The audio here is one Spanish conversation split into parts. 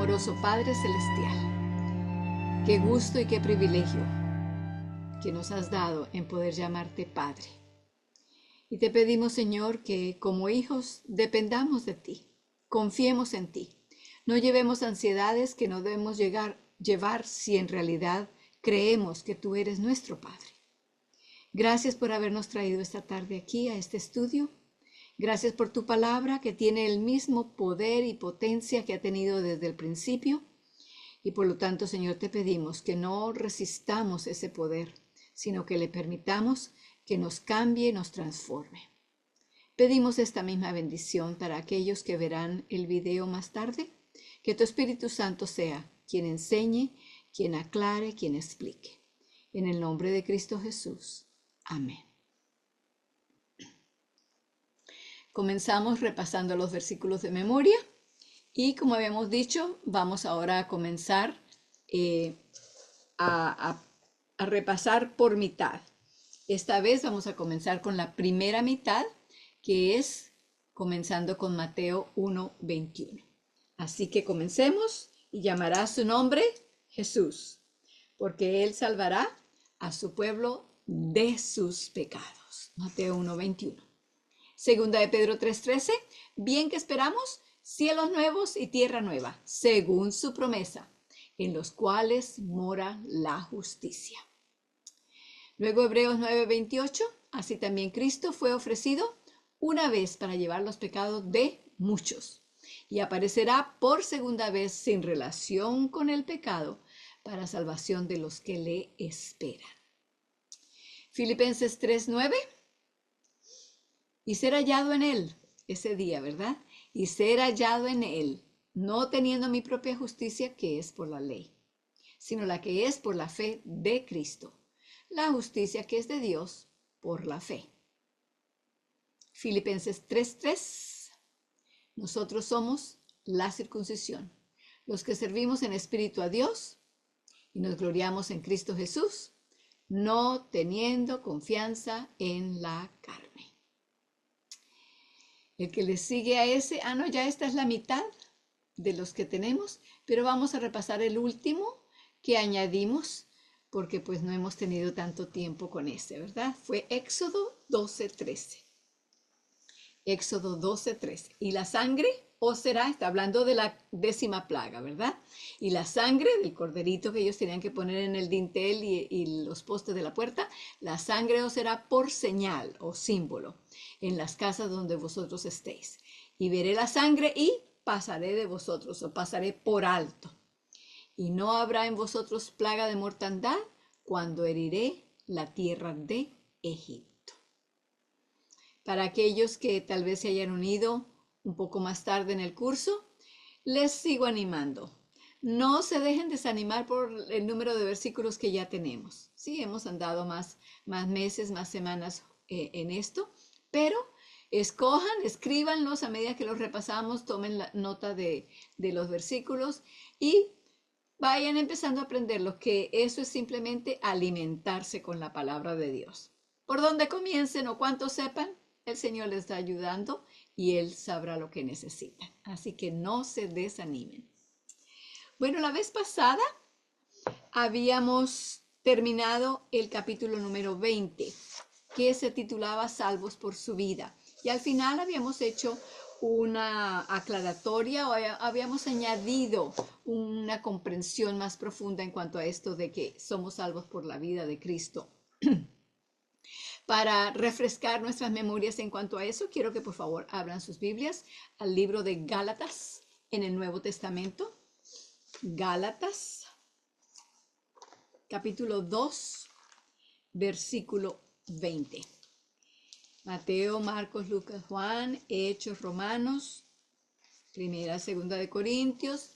Amoroso Padre Celestial, qué gusto y qué privilegio que nos has dado en poder llamarte Padre. Y te pedimos, Señor, que como hijos dependamos de ti, confiemos en ti, no llevemos ansiedades que no debemos llevar si en realidad creemos que tú eres nuestro Padre. Gracias por habernos traído esta tarde aquí a este estudio. Gracias por tu palabra que tiene el mismo poder y potencia que ha tenido desde el principio. Y por lo tanto, Señor, te pedimos que no resistamos ese poder, sino que le permitamos que nos cambie y nos transforme. Pedimos esta misma bendición para aquellos que verán el video más tarde, que tu Espíritu Santo sea quien enseñe, quien aclare, quien explique. En el nombre de Cristo Jesús. Amén. Comenzamos repasando los versículos de memoria y como habíamos dicho, vamos ahora a comenzar a repasar por mitad. Esta vez vamos a comenzar con la primera mitad, que es comenzando con Mateo 1:21. Así que comencemos y llamará su nombre Jesús, porque él salvará a su pueblo de sus pecados. Mateo 1:21. Segunda de Pedro 3:13, bien que esperamos cielos nuevos y tierra nueva, según su promesa, en los cuales mora la justicia. Luego Hebreos 9:28, así también Cristo fue ofrecido una vez para llevar los pecados de muchos, y aparecerá por segunda vez sin relación con el pecado, para salvación de los que le esperan. Filipenses 3:9, y ser hallado en él, ese día, ¿verdad? Y ser hallado en él, no teniendo mi propia justicia que es por la ley, sino la que es por la fe de Cristo, la justicia que es de Dios por la fe. Filipenses 3:3, nosotros somos la circuncisión, los que servimos en espíritu a Dios y nos gloriamos en Cristo Jesús, no teniendo confianza en la carne. El que le sigue a ese, no, ya esta es la mitad de los que tenemos, pero vamos a repasar el último que añadimos, porque pues no hemos tenido tanto tiempo con ese, ¿verdad? Fue Éxodo 12:13. Éxodo 12:13. Y la sangre, os será, está hablando de la 10ª plaga, ¿verdad? Y la sangre del corderito que ellos tenían que poner en el dintel y los postes de la puerta, la sangre os será por señal o símbolo en las casas donde vosotros estéis. Y veré la sangre y pasaré de vosotros, o pasaré por alto. Y no habrá en vosotros plaga de mortandad cuando heriré la tierra de Egipto. Para aquellos que tal vez se hayan unido un poco más tarde en el curso, les sigo animando. No se dejen desanimar por el número de versículos que ya tenemos. Sí, hemos andado más meses, más semanas en esto, pero escojan, escríbanlos a medida que los repasamos, tomen la nota de los versículos y vayan empezando a aprenderlos, que eso es simplemente alimentarse con la palabra de Dios. Por donde comiencen o cuanto sepan, el Señor les está ayudando y Él sabrá lo que necesitan. Así que no se desanimen. Bueno, la vez pasada habíamos terminado el capítulo número 20, que se titulaba Salvos por su vida. Y al final habíamos hecho una aclaratoria o habíamos añadido una comprensión más profunda en cuanto a esto de que somos salvos por la vida de Cristo. Para refrescar nuestras memorias en cuanto a eso, quiero que por favor abran sus Biblias al libro de Gálatas en el Nuevo Testamento. Gálatas, capítulo 2, versículo 20. Mateo, Marcos, Lucas, Juan, Hechos, Romanos, Primera, Segunda de Corintios,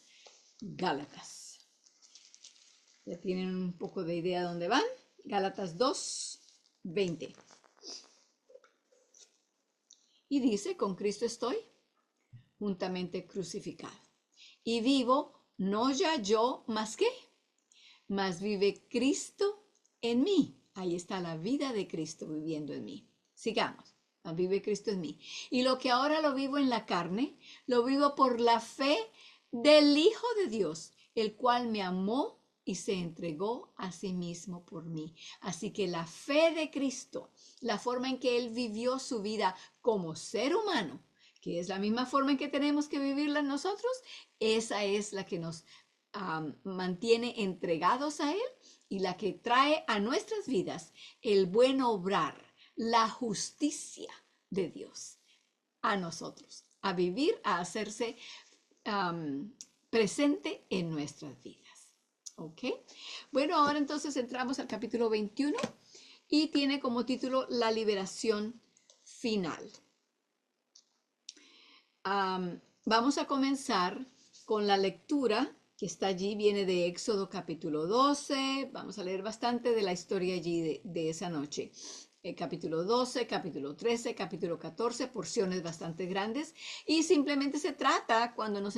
Gálatas. ¿Ya tienen un poco de idea de dónde van? Gálatas 2:20. Y dice, con Cristo estoy juntamente crucificado. Y vivo, no ya yo, más que, mas vive Cristo en mí. Ahí está la vida de Cristo viviendo en mí. Sigamos. Vive Cristo en mí. Y lo que ahora lo vivo en la carne, lo vivo por la fe del Hijo de Dios, el cual me amó y se entregó a sí mismo por mí. Así que la fe de Cristo, la forma en que Él vivió su vida como ser humano, que es la misma forma en que tenemos que vivirla nosotros, esa es la que nos mantiene entregados a Él y la que trae a nuestras vidas el buen obrar, la justicia de Dios a nosotros, a vivir, a hacerse presente en nuestras vidas. ¿Ok? Bueno, ahora entonces entramos al capítulo 21 y tiene como título La liberación final. Vamos a comenzar con la lectura que está allí, viene de Éxodo capítulo 12. Vamos a leer bastante de la historia allí de esa noche. Capítulo 12, capítulo 13, capítulo 14, porciones bastante grandes. Y simplemente se trata, cuando nos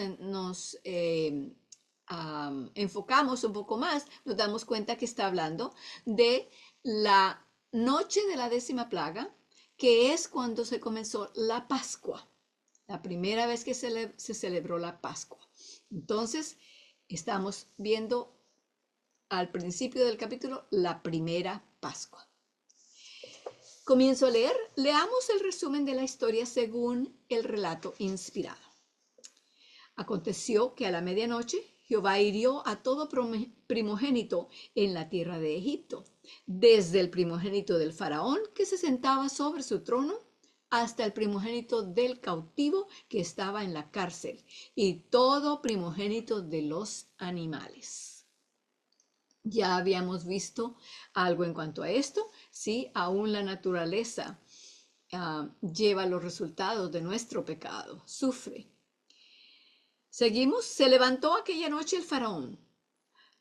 enfocamos un poco más, nos damos cuenta que está hablando de la noche de la 10ª plaga, que es cuando se comenzó la Pascua, la primera vez que se celebró la Pascua. Entonces, estamos viendo al principio del capítulo la primera Pascua. Comienzo a leer. Leamos el resumen de la historia según el relato inspirado. Aconteció que a la medianoche Jehová hirió a todo primogénito en la tierra de Egipto, desde el primogénito del faraón que se sentaba sobre su trono, hasta el primogénito del cautivo que estaba en la cárcel, y todo primogénito de los animales. Ya habíamos visto algo en cuanto a esto, ¿sí? Aún la naturaleza lleva los resultados de nuestro pecado, sufre. Seguimos, se levantó aquella noche el faraón,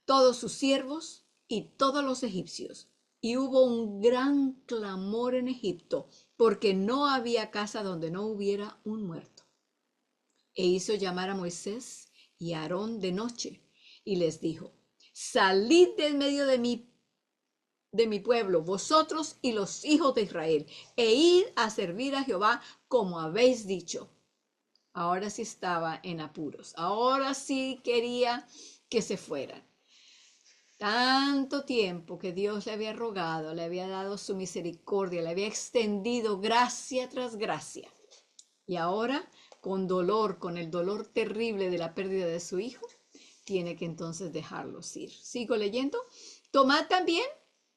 todos sus siervos y todos los egipcios, y hubo un gran clamor en Egipto, porque no había casa donde no hubiera un muerto. E hizo llamar a Moisés y a Aarón de noche, y les dijo: salid de en medio de mi pueblo, vosotros y los hijos de Israel, e id a servir a Jehová como habéis dicho. Ahora sí estaba en apuros, ahora sí quería que se fueran. Tanto tiempo que Dios le había rogado, le había dado su misericordia, le había extendido gracia tras gracia. Y ahora, con dolor, con el dolor terrible de la pérdida de su hijo, tiene que entonces dejarlos ir. Sigo leyendo. Tomad también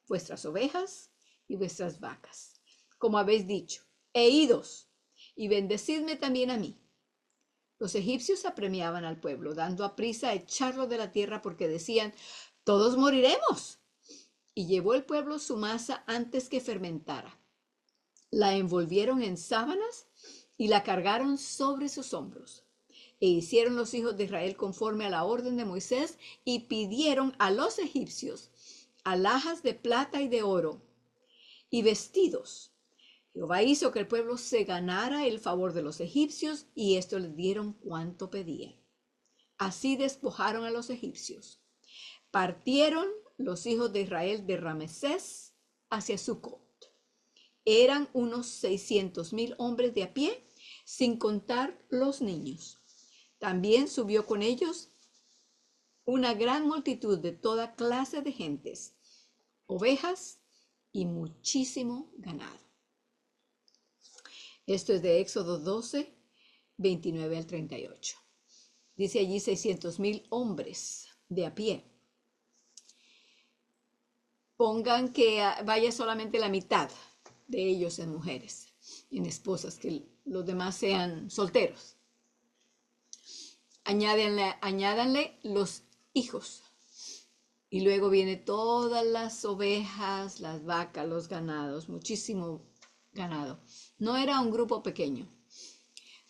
vuestras ovejas y vuestras vacas, como habéis dicho, e idos, y bendecidme también a mí. Los egipcios apremiaban al pueblo, dando a prisa a echarlo de la tierra, porque decían: todos moriremos. Y llevó el pueblo su masa antes que fermentara. La envolvieron en sábanas y la cargaron sobre sus hombros. E hicieron los hijos de Israel conforme a la orden de Moisés, y pidieron a los egipcios alhajas de plata y de oro y vestidos. Jehová hizo que el pueblo se ganara el favor de los egipcios, y esto les dieron cuanto pedían. Así despojaron a los egipcios. Partieron los hijos de Israel de Ramesés hacia Sucot. Eran unos 600,000 hombres de a pie, sin contar los niños. También subió con ellos una gran multitud de toda clase de gentes, ovejas y muchísimo ganado. Esto es de Éxodo 12, 29 al 38. Dice allí 600,000 hombres de a pie. Pongan que vaya solamente la mitad de ellos en mujeres, en esposas, que los demás sean solteros. Añádanle los hijos. Y luego viene todas las ovejas, las vacas, los ganados, muchísimo ganado. No era un grupo pequeño.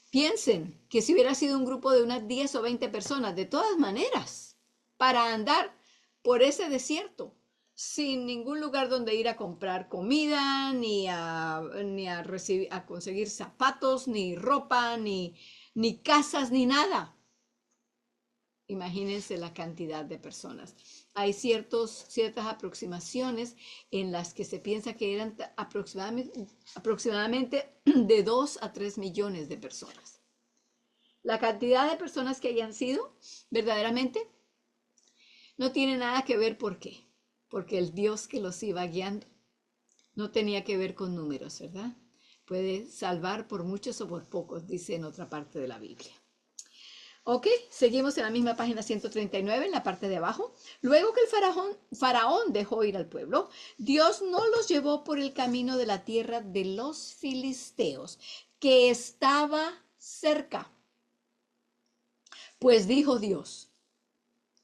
Piensen que si hubiera sido un grupo de unas 10 o 20 personas, de todas maneras, para andar por ese desierto, sin ningún lugar donde ir a comprar comida, ni a conseguir zapatos, ni ropa, ni casas, ni nada. Imagínense la cantidad de personas. Hay ciertas aproximaciones en las que se piensa que eran aproximadamente de 2 a 3 millones de personas. La cantidad de personas que hayan sido, verdaderamente, no tiene nada que ver por qué. Porque el Dios que los iba guiando no tenía que ver con números, ¿verdad? Puede salvar por muchos o por pocos, dice en otra parte de la Biblia. Ok, seguimos en la misma página 139, en la parte de abajo. Luego que el faraón dejó ir al pueblo, Dios no los llevó por el camino de la tierra de los filisteos, que estaba cerca. Pues dijo Dios,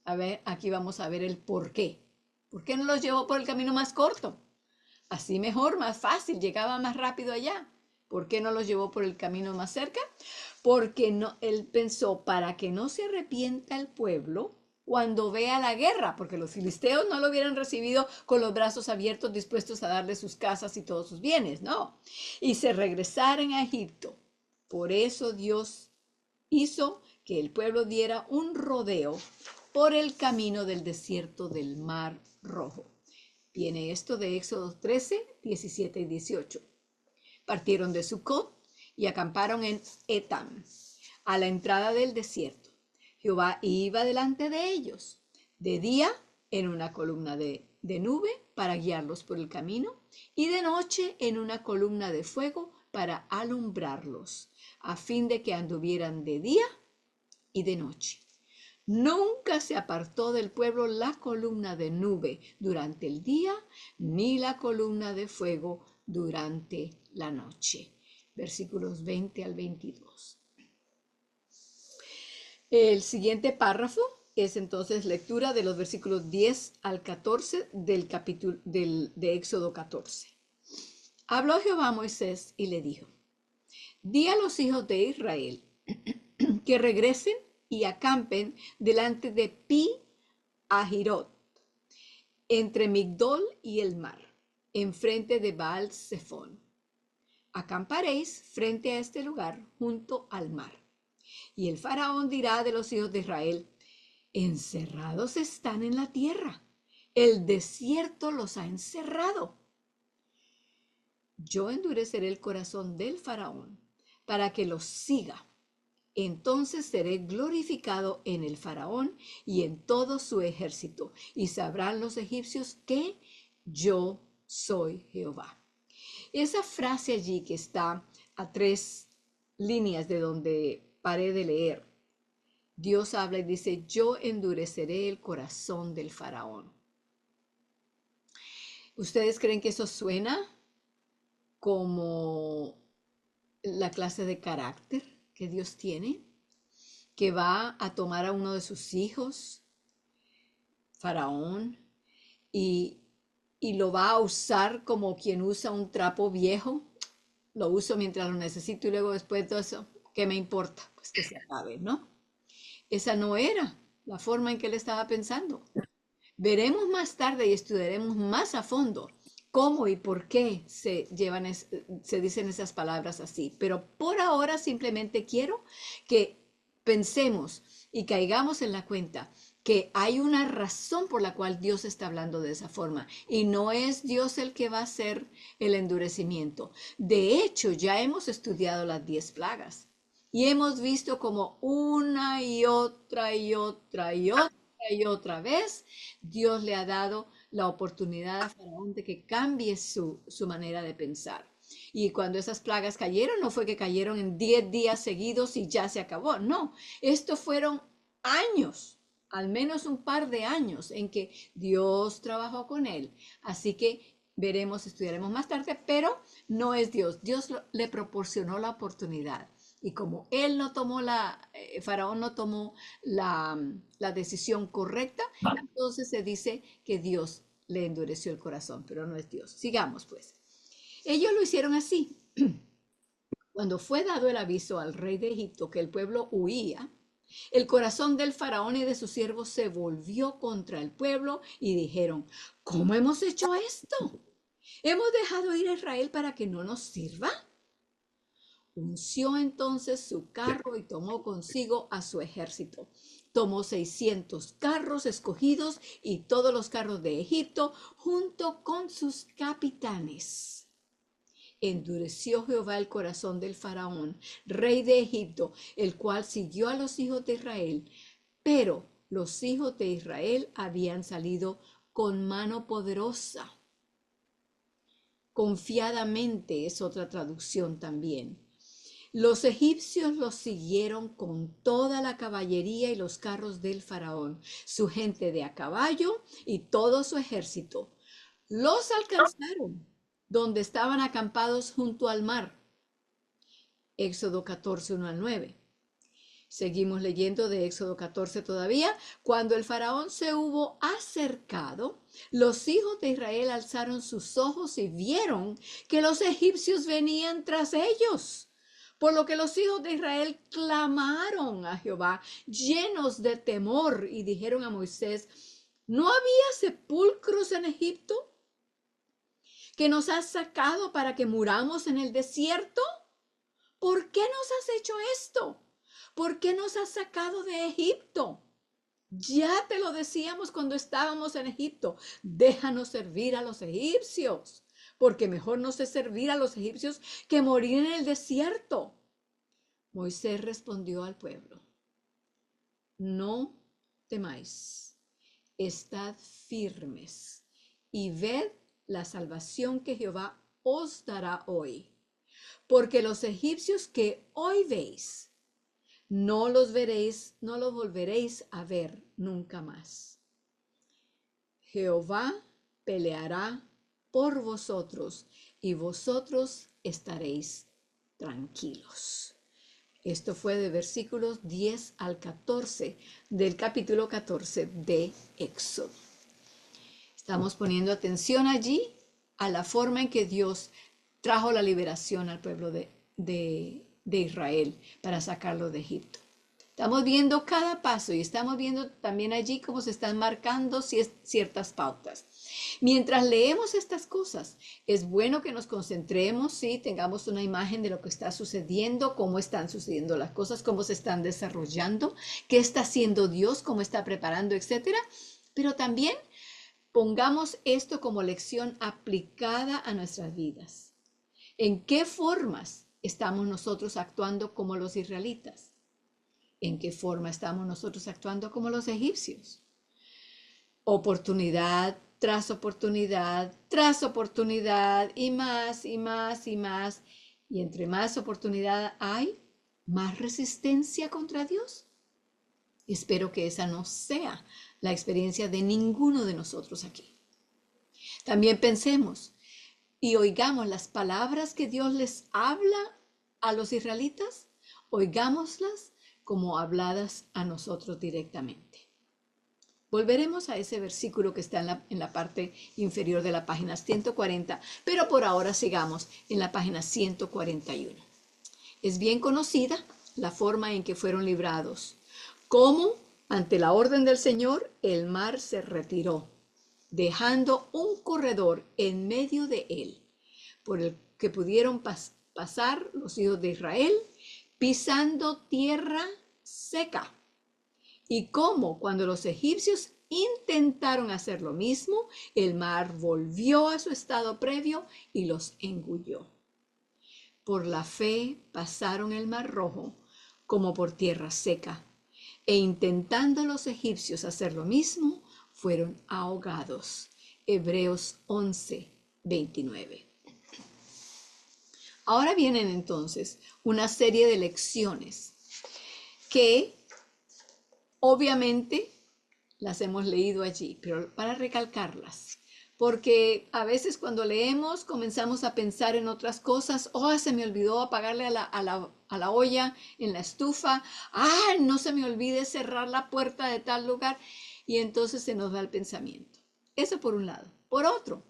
a ver, aquí vamos a ver el por qué. ¿Por qué no los llevó por el camino más corto? Así mejor, más fácil, llegaba más rápido allá. ¿Por qué no los llevó por el camino más cerca? Porque no, él pensó, para que no se arrepienta el pueblo cuando vea la guerra, porque los filisteos no lo hubieran recibido con los brazos abiertos, dispuestos a darle sus casas y todos sus bienes, no. Y se regresaran a Egipto. Por eso Dios hizo que el pueblo diera un rodeo por el camino del desierto del Mar Rojo. Viene esto de Éxodo 13, 17 y 18. Partieron de Sucot y acamparon en Etam, a la entrada del desierto. Jehová iba delante de ellos, de día en una columna de nube para guiarlos por el camino, y de noche en una columna de fuego para alumbrarlos, a fin de que anduvieran de día y de noche. Nunca se apartó del pueblo la columna de nube durante el día, ni la columna de fuego durante la noche. Versículos 20 al 22. El siguiente párrafo es entonces lectura de los versículos 10 al 14 del capítulo de Éxodo 14. Habló Jehová a Moisés y le dijo: Di a los hijos de Israel que regresen y acampen delante de Pi Ahirot, entre Migdol y el mar, enfrente de Baal Zephón. Acamparéis frente a este lugar junto al mar. Y el faraón dirá de los hijos de Israel: encerrados están en la tierra, el desierto los ha encerrado. Yo endureceré el corazón del faraón para que los siga. Entonces seré glorificado en el faraón y en todo su ejército, y sabrán los egipcios que yo soy Jehová. Esa frase allí que está a 3 líneas de donde paré de leer, Dios habla y dice: yo endureceré el corazón del faraón. ¿Ustedes creen que eso suena como la clase de carácter que Dios tiene? Que va a tomar a uno de sus hijos, Faraón, y lo va a usar como quien usa un trapo viejo. Lo uso mientras lo necesito y luego después de eso, ¿qué me importa? Pues que se acabe, ¿no? Esa no era la forma en que él estaba pensando. Veremos más tarde y estudiaremos más a fondo cómo y por qué se dicen esas palabras así. Pero por ahora simplemente quiero que pensemos y caigamos en la cuenta que hay una razón por la cual Dios está hablando de esa forma, y no es Dios el que va a hacer el endurecimiento. De hecho, ya hemos estudiado las 10 plagas y hemos visto como una y otra y otra y otra y otra vez Dios le ha dado la oportunidad a Faraón de que cambie su manera de pensar. Y cuando esas plagas cayeron, no fue que cayeron en 10 días seguidos y ya se acabó. No, esto fueron años, al menos un par de años en que Dios trabajó con él. Así que veremos, estudiaremos más tarde, pero no es Dios. Dios le proporcionó la oportunidad. Y como él no tomó Faraón no tomó la decisión correcta, entonces se dice que Dios le endureció el corazón, pero no es Dios. Sigamos pues. Ellos lo hicieron así. Cuando fue dado el aviso al rey de Egipto que el pueblo huía, el corazón del faraón y de sus siervos se volvió contra el pueblo y dijeron: ¿cómo hemos hecho esto? ¿Hemos dejado ir a Israel para que no nos sirva? Unció entonces su carro y tomó consigo a su ejército. Tomó 600 carros escogidos y todos los carros de Egipto junto con sus capitanes. endureció Jehová el corazón del faraón, rey de Egipto, el cual siguió a los hijos de Israel. Pero los hijos de Israel habían salido con mano poderosa. Confiadamente es otra traducción también. Los egipcios los siguieron con toda la caballería y los carros del faraón, su gente de a caballo y todo su ejército. Los alcanzaron donde estaban acampados junto al mar. Éxodo 14, 1 al 9. Seguimos leyendo de Éxodo 14 todavía. Cuando el faraón se hubo acercado, los hijos de Israel alzaron sus ojos y vieron que los egipcios venían tras ellos. Por lo que los hijos de Israel clamaron a Jehová llenos de temor y dijeron a Moisés: ¿no había sepulcros en Egipto que nos has sacado para que muramos en el desierto? ¿Por qué nos has hecho esto? ¿Por qué nos has sacado de Egipto? Ya te lo decíamos cuando estábamos en Egipto: déjanos servir a los egipcios, porque mejor nos es servir a los egipcios que morir en el desierto. Moisés respondió al pueblo: no temáis, estad firmes y ved la salvación que Jehová os dará hoy, porque los egipcios que hoy veis, no los veréis, no los volveréis a ver nunca más. Jehová peleará por vosotros y vosotros estaréis tranquilos. Esto fue de versículos 10 al 14 del capítulo 14 de Éxodo. Estamos poniendo atención allí a la forma en que Dios trajo la liberación al pueblo de Israel para sacarlo de Egipto. Estamos viendo cada paso y estamos viendo también allí cómo se están marcando ciertas pautas. Mientras leemos estas cosas, es bueno que nos concentremos, sí, tengamos una imagen de lo que está sucediendo, cómo están sucediendo las cosas, cómo se están desarrollando, qué está haciendo Dios, cómo está preparando, etcétera. Pero también pongamos esto como lección aplicada a nuestras vidas. ¿En qué formas estamos nosotros actuando como los israelitas? ¿En qué forma estamos nosotros actuando como los egipcios? Oportunidad tras oportunidad, tras oportunidad, y más, y más, y más. Y entre más oportunidad hay, más resistencia contra Dios. Espero que esa no sea la experiencia de ninguno de nosotros aquí. También pensemos y oigamos las palabras que Dios les habla a los israelitas, oigámoslas como habladas a nosotros directamente. Volveremos a ese versículo que está en la parte inferior de la página 140, pero por ahora sigamos en la página 141. Es bien conocida la forma en que fueron librados, cómo ante la orden del Señor el mar se retiró, dejando un corredor en medio de él, por el que pudieron pasar los hijos de Israel, pisando tierra seca. Y cómo cuando los egipcios intentaron hacer lo mismo, el mar volvió a su estado previo y los engulló. Por la fe pasaron el mar Rojo como por tierra seca, e intentando los egipcios hacer lo mismo, fueron ahogados. Hebreos 11, 29. Ahora vienen entonces una serie de lecciones que obviamente las hemos leído allí, pero para recalcarlas, porque a veces cuando leemos comenzamos a pensar en otras cosas. Oh, se me olvidó apagarle a la olla en la estufa. Ah, no se me olvide cerrar la puerta de tal lugar. Y entonces se nos va el pensamiento. Eso por un lado. Por otro,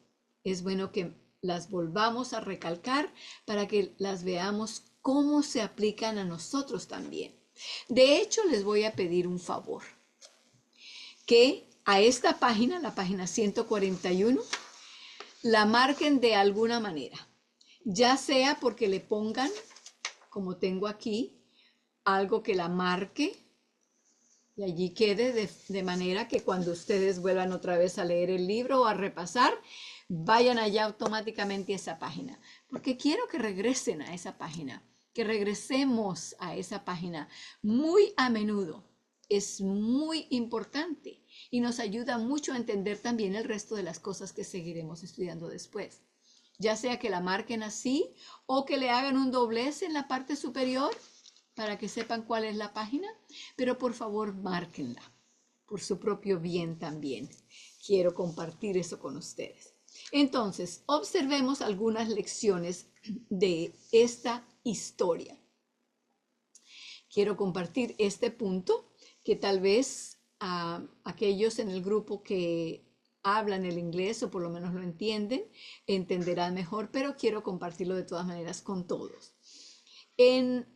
es bueno que las volvamos a recalcar para que las veamos cómo se aplican a nosotros también. De hecho, les voy a pedir un favor, que a esta página, la página 141, la marquen de alguna manera, ya sea porque le pongan, como tengo aquí, algo que la marque y allí quede de manera que cuando ustedes vuelvan otra vez a leer el libro o a repasar, vayan allá automáticamente a esa página, porque quiero que regresen a esa página, que regresemos a esa página muy a menudo. Es muy importante y nos ayuda mucho a entender también el resto de las cosas que seguiremos estudiando después. Ya sea que la marquen así o que le hagan un doblez en la parte superior para que sepan cuál es la página, pero por favor márquenla por su propio bien también. Quiero compartir eso con ustedes. Entonces, observemos algunas lecciones de esta historia. Quiero compartir este punto que tal vez aquellos en el grupo que hablan el inglés o por lo menos lo entienden, entenderán mejor, pero quiero compartirlo de todas maneras con todos. En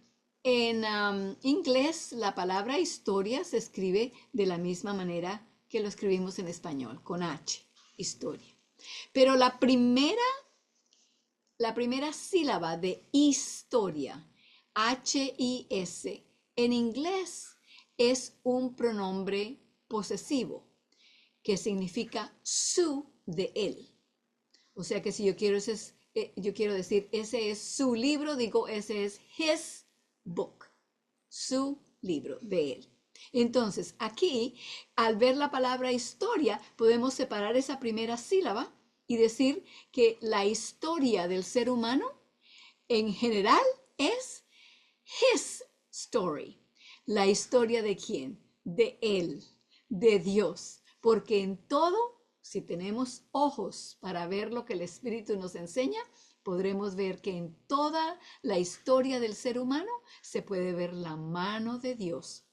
inglés, la palabra historia se escribe de la misma manera que lo escribimos en español, con H, historia. Pero la primera sílaba de historia, H-I-S, en inglés es un pronombre posesivo que significa su de él. O sea que si yo quiero decir ese es su libro, digo ese es his book, su libro de él. Entonces, aquí, al ver la palabra historia, podemos separar esa primera sílaba y decir que la historia del ser humano en general es his story. ¿La historia de quién? De él, de Dios. Porque en todo, si tenemos ojos para ver lo que el Espíritu nos enseña, podremos ver que en toda la historia del ser humano se puede ver la mano de Dios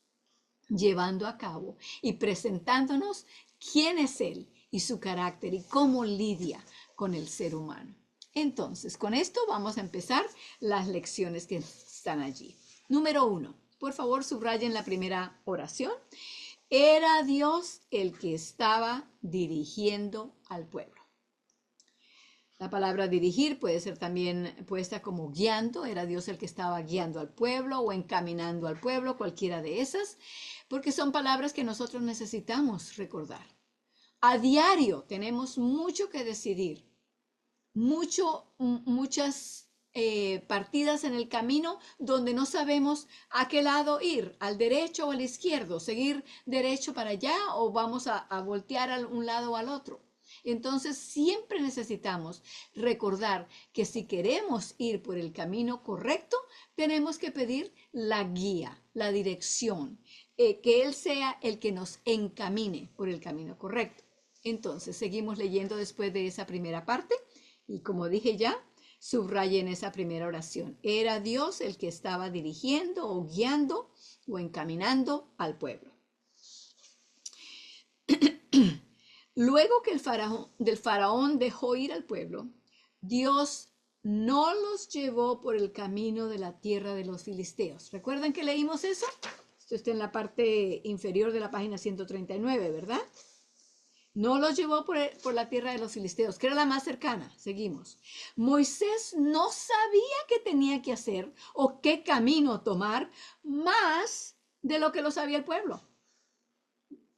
llevando a cabo y presentándonos quién es Él y su carácter y cómo lidia con el ser humano. Entonces, con esto vamos a empezar las lecciones que están allí. Número 1, por favor subrayen la primera oración. Era Dios el que estaba dirigiendo al pueblo. La palabra dirigir puede ser también puesta como guiando, era Dios el que estaba guiando al pueblo o encaminando al pueblo, cualquiera de esas, porque son palabras que nosotros necesitamos recordar. A diario tenemos mucho que decidir, muchas partidas en el camino donde no sabemos a qué lado ir, al derecho o al izquierdo, seguir derecho para allá o vamos a voltear a un lado o al otro. Entonces siempre necesitamos recordar que si queremos ir por el camino correcto, tenemos que pedir la guía, la dirección, que Él sea el que nos encamine por el camino correcto. Entonces seguimos leyendo después de esa primera parte y como dije ya, subrayen esa primera oración. Era Dios el que estaba dirigiendo o guiando o encaminando al pueblo. Luego que el faraón dejó ir al pueblo, Dios no los llevó por el camino de la tierra de los filisteos. ¿Recuerdan que leímos eso? Esto está en la parte inferior de la página 139, ¿verdad? No los llevó por la tierra de los filisteos, que era la más cercana. Seguimos. Moisés no sabía qué tenía que hacer o qué camino tomar más de lo que lo sabía el pueblo.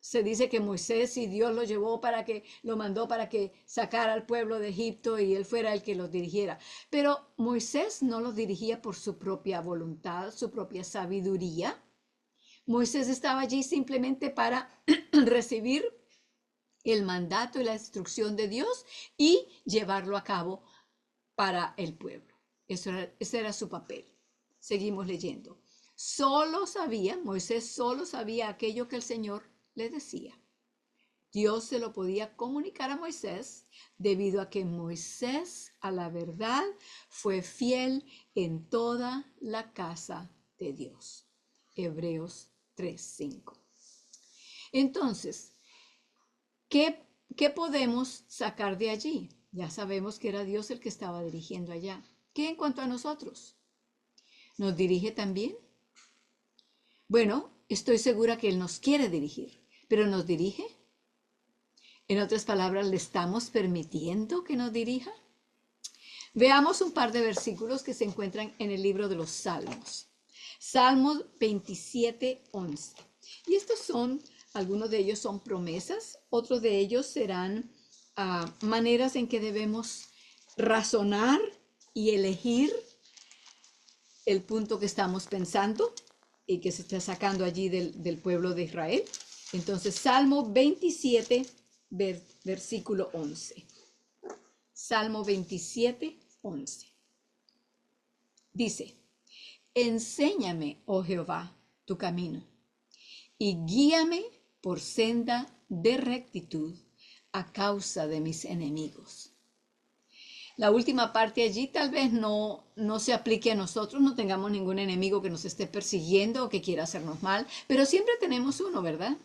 Se dice que Moisés y Dios lo mandó para que sacara al pueblo de Egipto y él fuera el que los dirigiera. Pero Moisés no los dirigía por su propia voluntad, su propia sabiduría. Moisés estaba allí simplemente para recibir el mandato y la instrucción de Dios y llevarlo a cabo para el pueblo. Ese era su papel. Seguimos leyendo. Moisés solo sabía aquello que el Señor le decía. Dios se lo podía comunicar a Moisés debido a que Moisés, a la verdad, fue fiel en toda la casa de Dios. Hebreos 3:5. Entonces, ¿qué podemos sacar de allí? Ya sabemos que era Dios el que estaba dirigiendo allá. ¿Qué en cuanto a nosotros? ¿Nos dirige también? Bueno, estoy segura que Él nos quiere dirigir, pero ¿nos dirige? En otras palabras, ¿le estamos permitiendo que nos dirija? Veamos un par de versículos que se encuentran en el libro de los Salmos. Salmos 27:11. Y algunos de ellos son promesas, otros de ellos serán maneras en que debemos razonar y elegir el punto que estamos pensando y que se está sacando allí del pueblo de Israel. Entonces, Salmo 27, versículo 11. Salmo 27, 11. Dice, enséñame, oh Jehová, tu camino, y guíame por senda de rectitud a causa de mis enemigos. La última parte allí tal vez no se aplique a nosotros, no tengamos ningún enemigo que nos esté persiguiendo o que quiera hacernos mal, pero siempre tenemos uno, ¿verdad?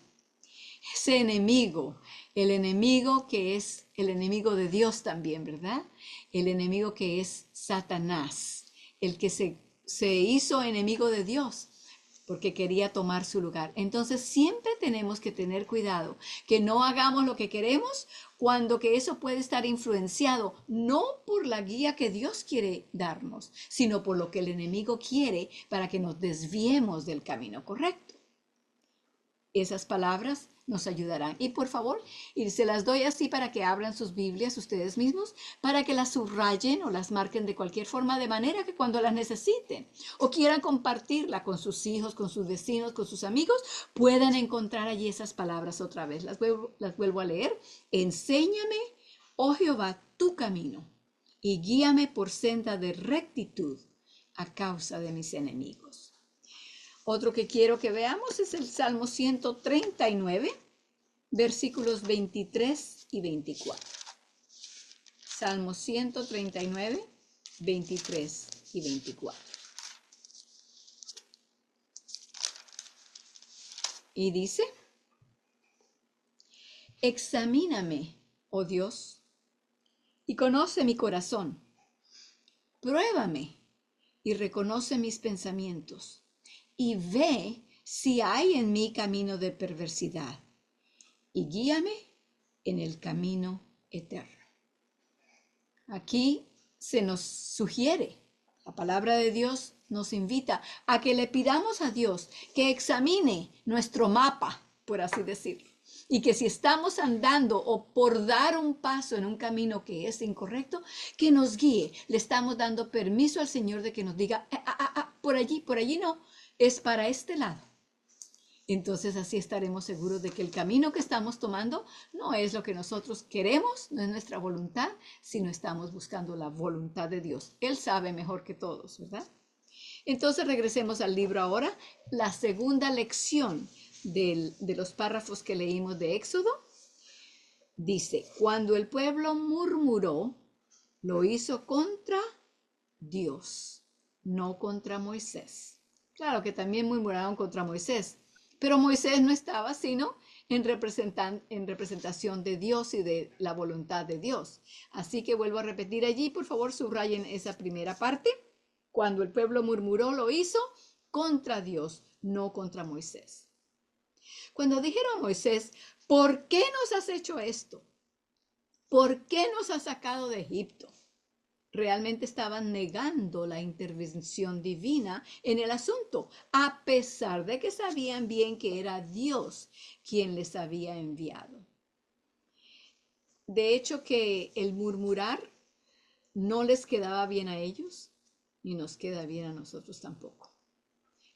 Ese enemigo, el enemigo que es el enemigo de Dios también, ¿verdad? El enemigo que es Satanás, el que se hizo enemigo de Dios porque quería tomar su lugar. Entonces siempre tenemos que tener cuidado, que no hagamos lo que queremos cuando que eso puede estar influenciado no por la guía que Dios quiere darnos, sino por lo que el enemigo quiere para que nos desviemos del camino correcto. Esas palabras nos ayudarán. Y por favor, y se las doy así para que abran sus Biblias ustedes mismos, para que las subrayen o las marquen de cualquier forma, de manera que cuando las necesiten o quieran compartirla con sus hijos, con sus vecinos, con sus amigos, puedan encontrar allí esas palabras otra vez. Las vuelvo a leer. Enséñame, oh Jehová, tu camino y guíame por senda de rectitud a causa de mis enemigos. Otro que quiero que veamos es el Salmo 139, versículos 23 y 24. Salmo 139, 23 y 24. Y dice, examíname, oh Dios, y conoce mi corazón. Pruébame y reconoce mis pensamientos. Y ve si hay en mí camino de perversidad, y guíame en el camino eterno. Aquí se nos sugiere, la palabra de Dios nos invita a que le pidamos a Dios que examine nuestro mapa, por así decirlo, y que si estamos andando o por dar un paso en un camino que es incorrecto, que nos guíe. Le estamos dando permiso al Señor de que nos diga, por allí no, es para este lado. Entonces así estaremos seguros de que el camino que estamos tomando no es lo que nosotros queremos, no es nuestra voluntad, sino estamos buscando la voluntad de Dios. Él sabe mejor que todos, ¿verdad? Entonces regresemos al libro ahora, la segunda lección de los párrafos que leímos de Éxodo. Dice, cuando el pueblo murmuró, lo hizo contra Dios, no contra Moisés. Claro que también murmuraron contra Moisés, pero Moisés no estaba sino en representación de Dios y de la voluntad de Dios. Así que vuelvo a repetir allí, por favor, subrayen esa primera parte. Cuando el pueblo murmuró, lo hizo contra Dios, no contra Moisés. Cuando dijeron a Moisés, ¿por qué nos has hecho esto? ¿Por qué nos has sacado de Egipto? Realmente estaban negando la intervención divina en el asunto, a pesar de que sabían bien que era Dios quien les había enviado. De hecho, que el murmurar no les quedaba bien a ellos, ni nos queda bien a nosotros tampoco.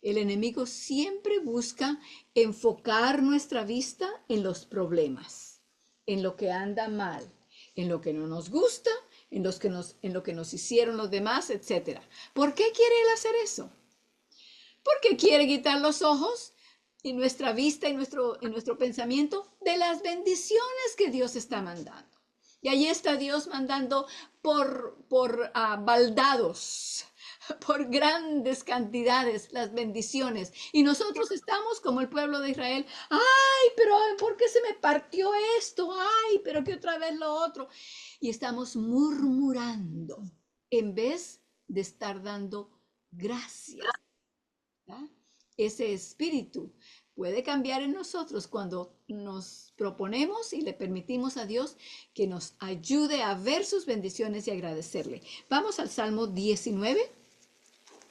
El enemigo siempre busca enfocar nuestra vista en los problemas, en lo que anda mal, en lo que no nos gusta, en lo que nos hicieron los demás, etc. ¿Por qué quiere él hacer eso? Porque quiere quitar los ojos y nuestra vista y nuestro pensamiento de las bendiciones que Dios está mandando. Y allí está Dios mandando por baldados, por grandes cantidades las bendiciones. Y nosotros estamos como el pueblo de Israel. Ay, pero ¿por qué se me partió esto? Ay, pero que otra vez lo otro. Y estamos murmurando en vez de estar dando gracias. ¿Verdad? Ese espíritu puede cambiar en nosotros cuando nos proponemos y le permitimos a Dios que nos ayude a ver sus bendiciones y agradecerle. Vamos al Salmo 19,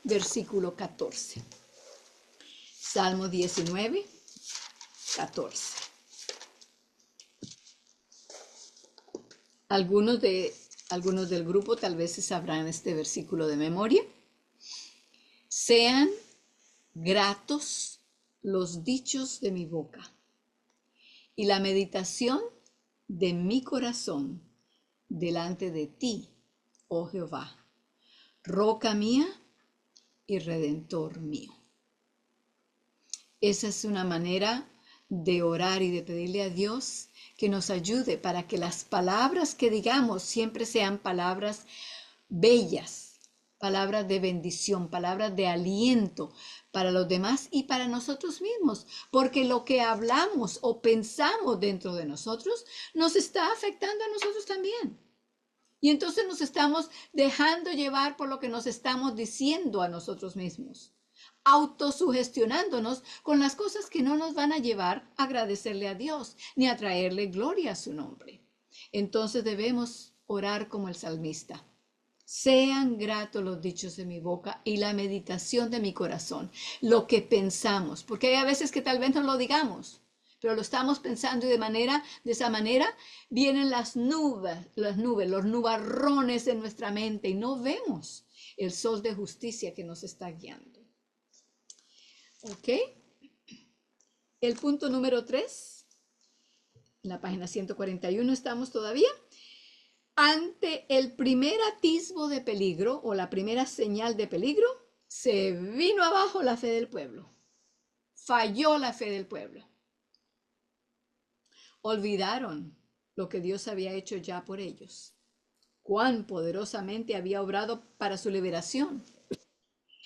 versículo 14. Salmo 19, 14. Algunos del grupo tal vez se sabrán este versículo de memoria. Sean gratos los dichos de mi boca y la meditación de mi corazón delante de ti, oh Jehová, roca mía y redentor mío. Esa es una manera de orar y de pedirle a Dios que nos ayude para que las palabras que digamos siempre sean palabras bellas, palabras de bendición, palabras de aliento para los demás y para nosotros mismos, porque lo que hablamos o pensamos dentro de nosotros nos está afectando a nosotros también. Y entonces nos estamos dejando llevar por lo que nos estamos diciendo a nosotros mismos, autosugestionándonos con las cosas que no nos van a llevar a agradecerle a Dios ni a traerle gloria a su nombre. Entonces debemos orar como el salmista. Sean gratos los dichos de mi boca y la meditación de mi corazón, lo que pensamos, porque hay a veces que tal vez no lo digamos, pero lo estamos pensando y de esa manera vienen las nubes, los nubarrones en nuestra mente y no vemos el sol de justicia que nos está guiando. ¿Ok? El punto número 3, en la página 141 estamos todavía. Ante el primer atisbo de peligro o la primera señal de peligro, se vino abajo la fe del pueblo. Falló la fe del pueblo. Olvidaron lo que Dios había hecho ya por ellos. Cuán poderosamente había obrado para su liberación.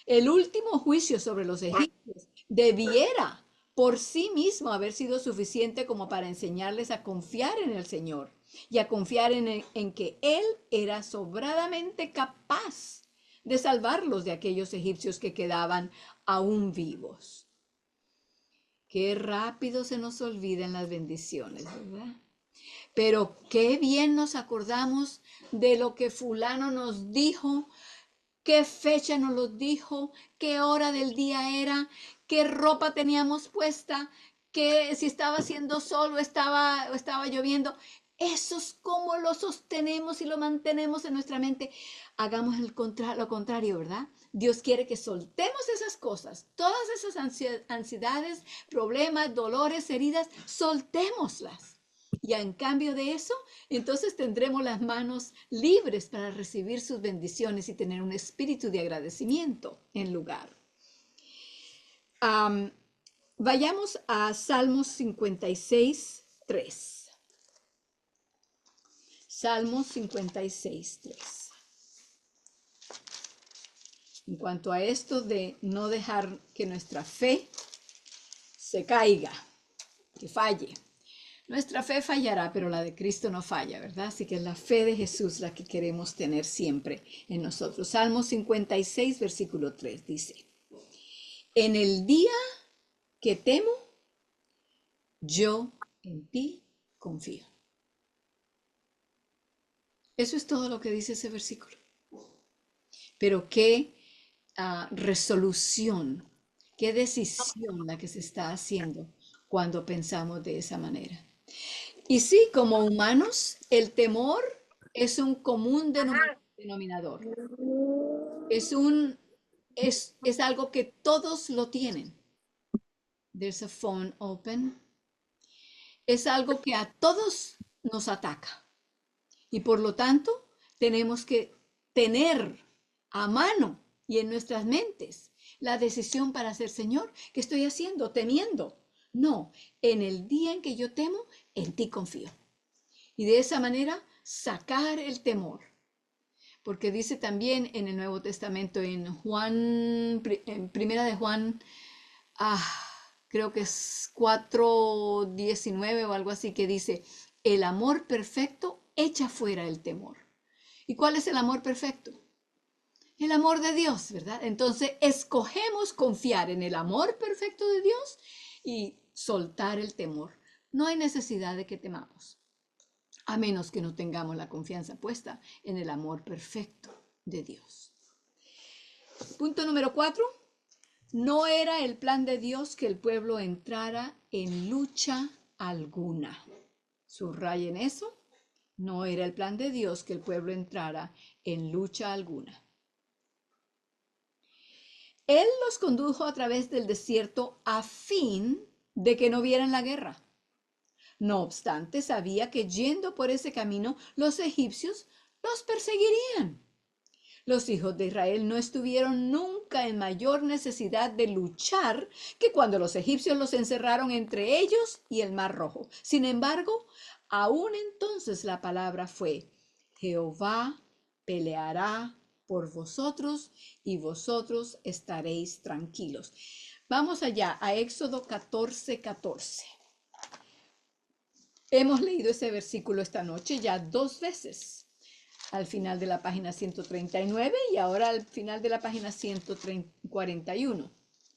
El último juicio sobre los egipcios debiera por sí mismo haber sido suficiente como para enseñarles a confiar en el Señor y a confiar en que Él era sobradamente capaz de salvarlos de aquellos egipcios que quedaban aún vivos. Qué rápido se nos olvidan las bendiciones, ¿verdad? Pero qué bien nos acordamos de lo que fulano nos dijo, qué fecha nos lo dijo, qué hora del día era, qué ropa teníamos puesta, que si estaba haciendo sol o estaba lloviendo. Eso es como lo sostenemos y lo mantenemos en nuestra mente. Hagamos lo contrario, ¿verdad? Dios quiere que soltemos esas cosas, todas esas ansiedades, problemas, dolores, heridas, soltémoslas. Y en cambio de eso, entonces tendremos las manos libres para recibir sus bendiciones y tener un espíritu de agradecimiento en lugar. Vayamos a Salmos 56, 3. Salmos 56, 3. En cuanto a esto de no dejar que nuestra fe se caiga, que falle. Nuestra fe fallará, pero la de Cristo no falla, ¿verdad? Así que es la fe de Jesús la que queremos tener siempre en nosotros. Salmo 56, versículo 3 dice, en el día que temo, yo en ti confío. Eso es todo lo que dice ese versículo. Pero qué resolución, qué decisión la que se está haciendo cuando pensamos de esa manera. Y sí, como humanos, el temor es un común denominador. Es algo que todos lo tienen. There's a phone open. Es algo que a todos nos ataca. Y por lo tanto, tenemos que tener a mano y en nuestras mentes la decisión para hacer, Señor, ¿qué estoy haciendo? Temiendo. No, en el día en que yo temo, en ti confío. Y de esa manera sacar el temor. Porque dice también en el Nuevo Testamento, en Primera de Juan, creo que es 4:19 o algo así, que dice, el amor perfecto echa fuera el temor. ¿Y cuál es el amor perfecto? El amor de Dios, ¿verdad? Entonces escogemos confiar en el amor perfecto de Dios y soltar el temor. No hay necesidad de que temamos, a menos que no tengamos la confianza puesta en el amor perfecto de Dios. Punto número 4. No era el plan de Dios que el pueblo entrara en lucha alguna. Subrayen eso. No era el plan de Dios que el pueblo entrara en lucha alguna. Él los condujo a través del desierto a fin de que no vieran la guerra. No obstante, sabía que yendo por ese camino, los egipcios los perseguirían. Los hijos de Israel no estuvieron nunca en mayor necesidad de luchar que cuando los egipcios los encerraron entre ellos y el Mar Rojo. Sin embargo, aún entonces la palabra fue: Jehová peleará por vosotros y vosotros estaréis tranquilos. Vamos allá a Éxodo 14:14. Hemos leído ese versículo esta noche ya 2 veces, al final de la página 139 y ahora al final de la página 141.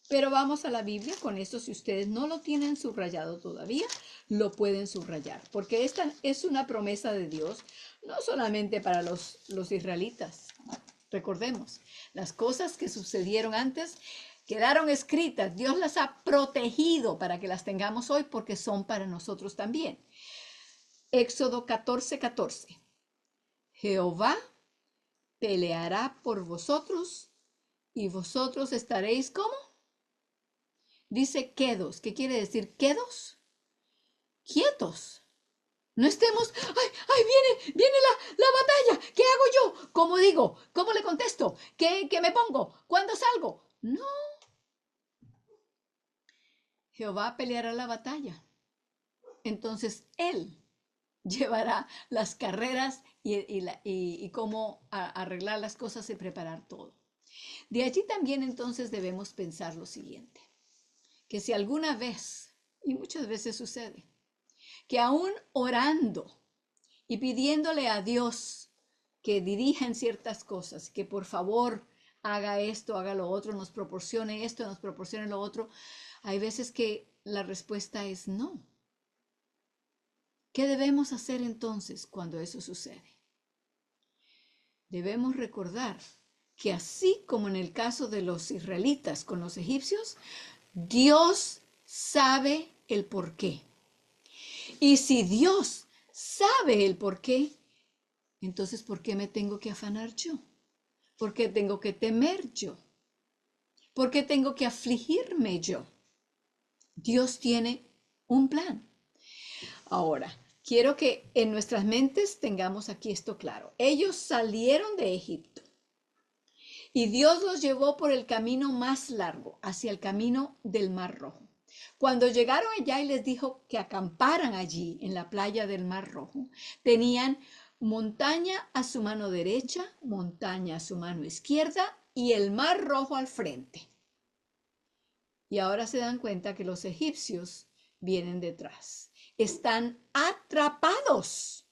Pero vamos a la Biblia con esto. Si ustedes no lo tienen subrayado todavía, lo pueden subrayar, porque esta es una promesa de Dios, no solamente para los israelitas. Recordemos, las cosas que sucedieron antes quedaron escritas. Dios las ha protegido para que las tengamos hoy, porque son para nosotros también. Éxodo 14:14. Jehová peleará por vosotros y vosotros estaréis ¿cómo? Dice quedos. ¿Qué quiere decir quedos? Quietos. No estemos, ay, viene la batalla. ¿Qué hago yo? ¿Cómo digo? ¿Cómo le contesto? ¿Qué me pongo? ¿Cuándo salgo? No. Jehová peleará la batalla. Entonces Él llevará las carreras y cómo arreglar las cosas y preparar todo. De allí también entonces debemos pensar lo siguiente, que si alguna vez, y muchas veces sucede, que aún orando y pidiéndole a Dios que dirija en ciertas cosas, que por favor haga esto, haga lo otro, nos proporcione esto, nos proporcione lo otro, hay veces que la respuesta es no. ¿Qué debemos hacer entonces cuando eso sucede? Debemos recordar que así como en el caso de los israelitas con los egipcios, Dios sabe el por qué. Y si Dios sabe el por qué, entonces ¿por qué me tengo que afanar yo? ¿Por qué tengo que temer yo? ¿Por qué tengo que afligirme yo? Dios tiene un plan. Ahora, quiero que en nuestras mentes tengamos aquí esto claro. Ellos salieron de Egipto y Dios los llevó por el camino más largo, hacia el camino del Mar Rojo. Cuando llegaron allá y les dijo que acamparan allí en la playa del Mar Rojo, tenían montaña a su mano derecha, montaña a su mano izquierda y el Mar Rojo al frente. Y ahora se dan cuenta que los egipcios vienen detrás. Están atrapados.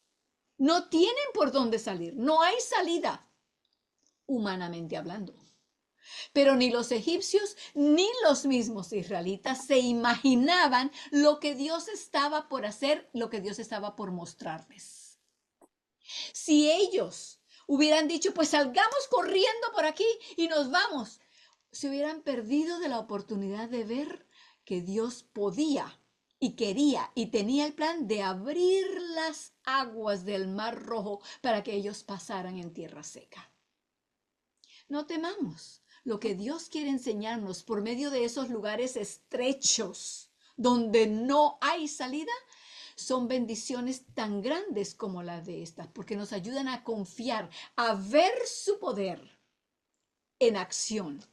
No tienen por dónde salir. No hay salida, humanamente hablando. Pero ni los egipcios ni los mismos israelitas se imaginaban lo que Dios estaba por hacer, lo que Dios estaba por mostrarles. Si ellos hubieran dicho, pues salgamos corriendo por aquí y nos vamos, se hubieran perdido de la oportunidad de ver que Dios podía y quería y tenía el plan de abrir las aguas del Mar Rojo para que ellos pasaran en tierra seca. No temamos. Lo que Dios quiere enseñarnos por medio de esos lugares estrechos donde no hay salida son bendiciones tan grandes como las de estas, porque nos ayudan a confiar, a ver su poder en acción,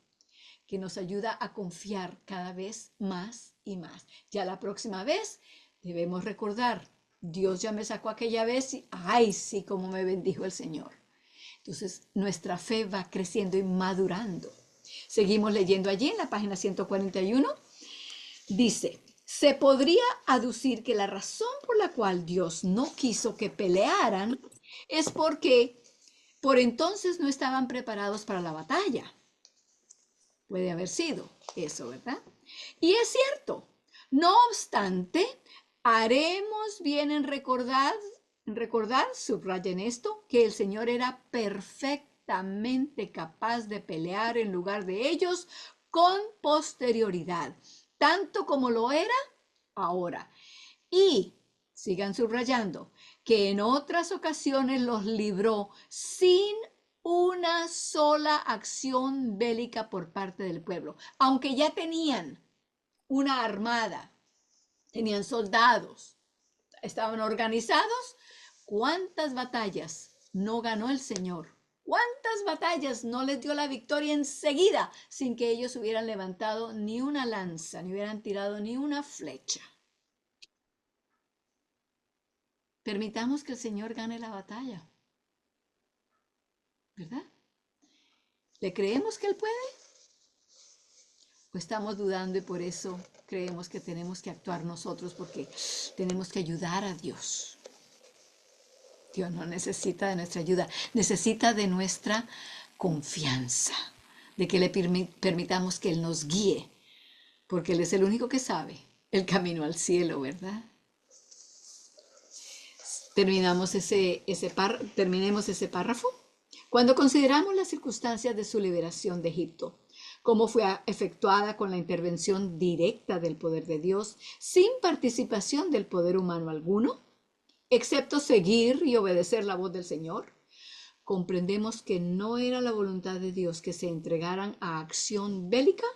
que nos ayuda a confiar cada vez más y más. Ya la próxima vez debemos recordar, Dios ya me sacó aquella vez y ay, sí, cómo me bendijo el Señor. Entonces nuestra fe va creciendo y madurando. Seguimos leyendo allí en la página 141. Dice, se podría aducir que la razón por la cual Dios no quiso que pelearan es porque por entonces no estaban preparados para la batalla. Puede haber sido eso, ¿verdad? Y es cierto. No obstante, haremos bien en recordar, subrayen esto, que el Señor era perfectamente capaz de pelear en lugar de ellos con posterioridad, tanto como lo era ahora. Y, sigan subrayando, que en otras ocasiones los libró sin una sola acción bélica por parte del pueblo, aunque ya tenían una armada, tenían soldados, estaban organizados. ¿Cuántas batallas no ganó el Señor? ¿Cuántas batallas no les dio la victoria enseguida sin que ellos hubieran levantado ni una lanza, ni hubieran tirado ni una flecha? Permitamos que el Señor gane la batalla, ¿verdad? ¿Le creemos que Él puede? ¿O estamos dudando y por eso creemos que tenemos que actuar nosotros porque tenemos que ayudar a Dios? Dios no necesita de nuestra ayuda, necesita de nuestra confianza, de que le permitamos que Él nos guíe, porque Él es el único que sabe el camino al cielo, ¿verdad? Terminemos ese párrafo. Cuando consideramos las circunstancias de su liberación de Egipto, cómo fue efectuada con la intervención directa del poder de Dios, sin participación del poder humano alguno, excepto seguir y obedecer la voz del Señor, comprendemos que no era la voluntad de Dios que se entregaran a acción bélica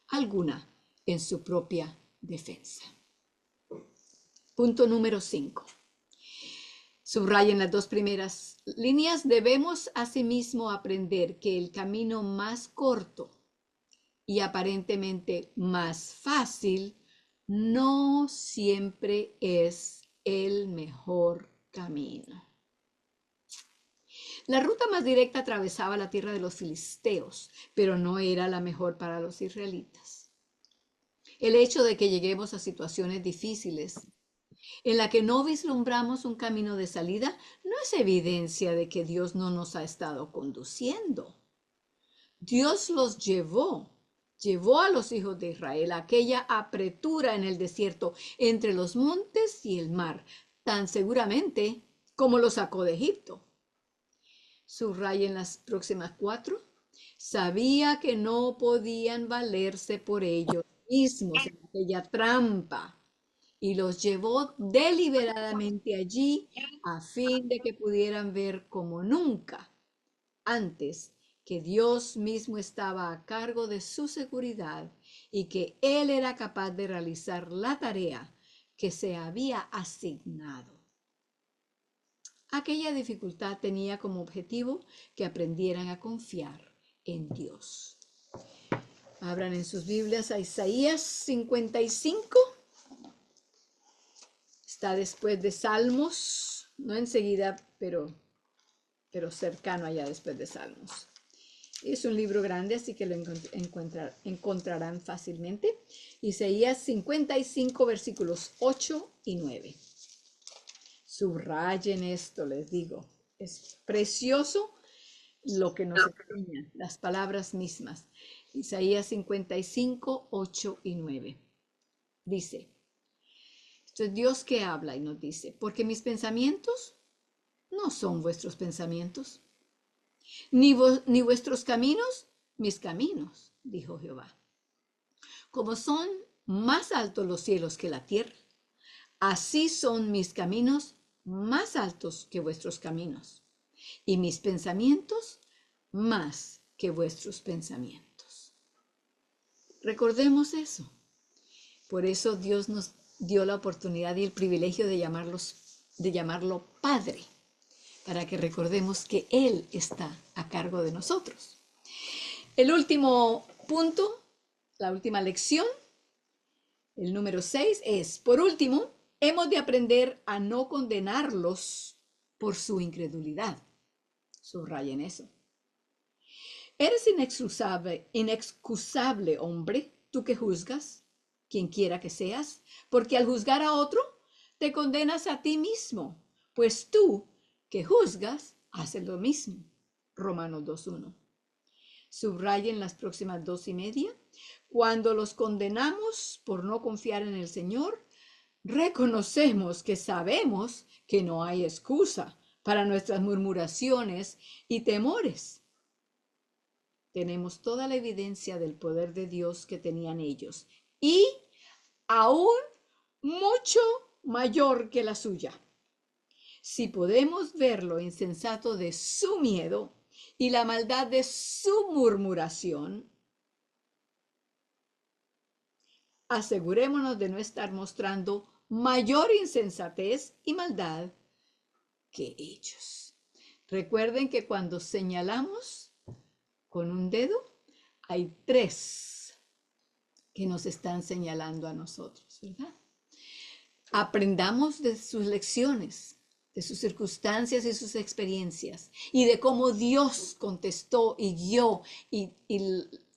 alguna en su propia defensa. Punto número 5. Subrayen las dos primeras líneas. Debemos asimismo aprender que el camino más corto y aparentemente más fácil no siempre es el mejor camino. La ruta más directa atravesaba la tierra de los filisteos, pero no era la mejor para los israelitas. El hecho de que lleguemos a situaciones difíciles en la que no vislumbramos un camino de salida no es evidencia de que Dios no nos ha estado conduciendo. Dios los llevó a los hijos de Israel a aquella apretura en el desierto entre los montes y el mar, tan seguramente como los sacó de Egipto. Subrayen las próximas 4. Sabía que no podían valerse por ellos mismos en aquella trampa y los llevó deliberadamente allí a fin de que pudieran ver como nunca antes que Dios mismo estaba a cargo de su seguridad y que Él era capaz de realizar la tarea que se había asignado. Aquella dificultad tenía como objetivo que aprendieran a confiar en Dios. Abran en sus Biblias a Isaías 55. Está después de Salmos, no enseguida, pero cercano allá después de Salmos. Es un libro grande, así que lo encontrarán fácilmente. Isaías 55, versículos 8 y 9. Subrayen esto, les digo. Es precioso lo que nos enseña, las palabras mismas. Isaías 55, 8 y 9. Dice, esto es Dios que habla y nos dice, porque mis pensamientos no son vuestros pensamientos, ni vuestros caminos mis caminos, dijo Jehová. Como son más altos los cielos que la tierra, así son mis caminos más altos que vuestros caminos, y mis pensamientos más que vuestros pensamientos. Recordemos eso. Por eso Dios nos dio la oportunidad y el privilegio de llamarlo Padre, para que recordemos que Él está a cargo de nosotros. El último punto, la última lección, el número 6 es, por último, hemos de aprender a no condenarlos por su incredulidad. Subrayen eso. Eres inexcusable, hombre, tú que juzgas, quien quiera que seas, porque al juzgar a otro, te condenas a ti mismo, pues tú que juzgas, haces lo mismo. Romanos 2:1. Subrayen las próximas 2:30. Cuando los condenamos por no confiar en el Señor, reconocemos que sabemos que no hay excusa para nuestras murmuraciones y temores. Tenemos toda la evidencia del poder de Dios que tenían ellos y aún mucho mayor que la suya. Si podemos ver lo insensato de su miedo y la maldad de su murmuración, asegurémonos de no estar mostrando mayor insensatez y maldad que ellos. Recuerden que cuando señalamos con un dedo, hay 3 que nos están señalando a nosotros, ¿verdad? Aprendamos de sus lecciones, de sus circunstancias y sus experiencias, y de cómo Dios contestó y guió y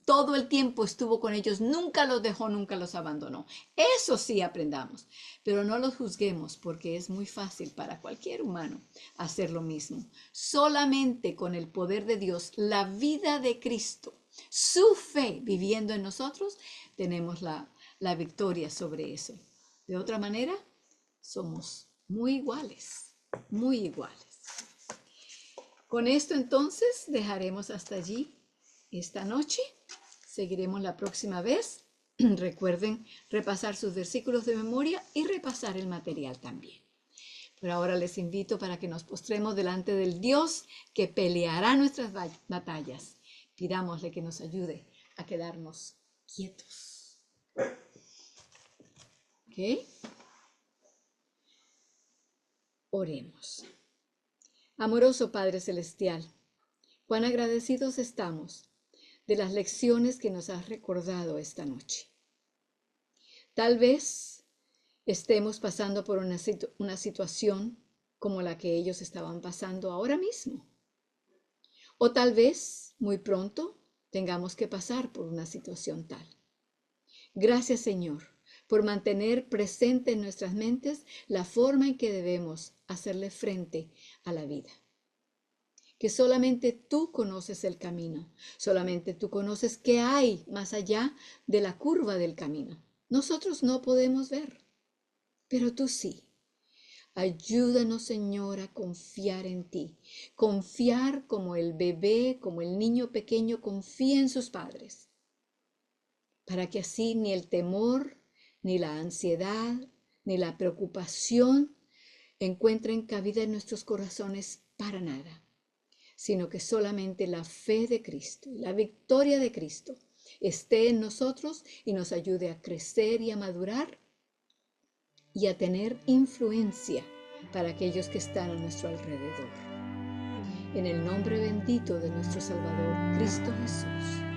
todo el tiempo estuvo con ellos, nunca los dejó, nunca los abandonó. Eso sí aprendamos, pero no los juzguemos porque es muy fácil para cualquier humano hacer lo mismo. Solamente con el poder de Dios, la vida de Cristo, su fe viviendo en nosotros, tenemos la victoria sobre eso. De otra manera, somos muy iguales, muy iguales. Con esto entonces dejaremos hasta allí esta noche. Seguiremos la próxima vez. Recuerden repasar sus versículos de memoria y repasar el material también. Pero ahora les invito para que nos postremos delante del Dios que peleará nuestras batallas. Pidámosle que nos ayude a quedarnos quietos. ¿Ok? Oremos. Amoroso Padre Celestial, cuán agradecidos estamos de las lecciones que nos has recordado esta noche. Tal vez estemos pasando por una situación como la que ellos estaban pasando ahora mismo. O tal vez muy pronto tengamos que pasar por una situación tal. Gracias, Señor, por mantener presente en nuestras mentes la forma en que debemos hacerle frente a la vida. Que solamente tú conoces el camino, solamente tú conoces qué hay más allá de la curva del camino. Nosotros no podemos ver, pero tú sí. Ayúdanos, Señor, a confiar en ti, confiar como el bebé, como el niño pequeño confía en sus padres, para que así ni el temor, ni la ansiedad, ni la preocupación encuentren cabida en nuestros corazones para nada, sino que solamente la fe de Cristo, la victoria de Cristo, esté en nosotros y nos ayude a crecer y a madurar y a tener influencia para aquellos que están a nuestro alrededor. En el nombre bendito de nuestro Salvador, Cristo Jesús.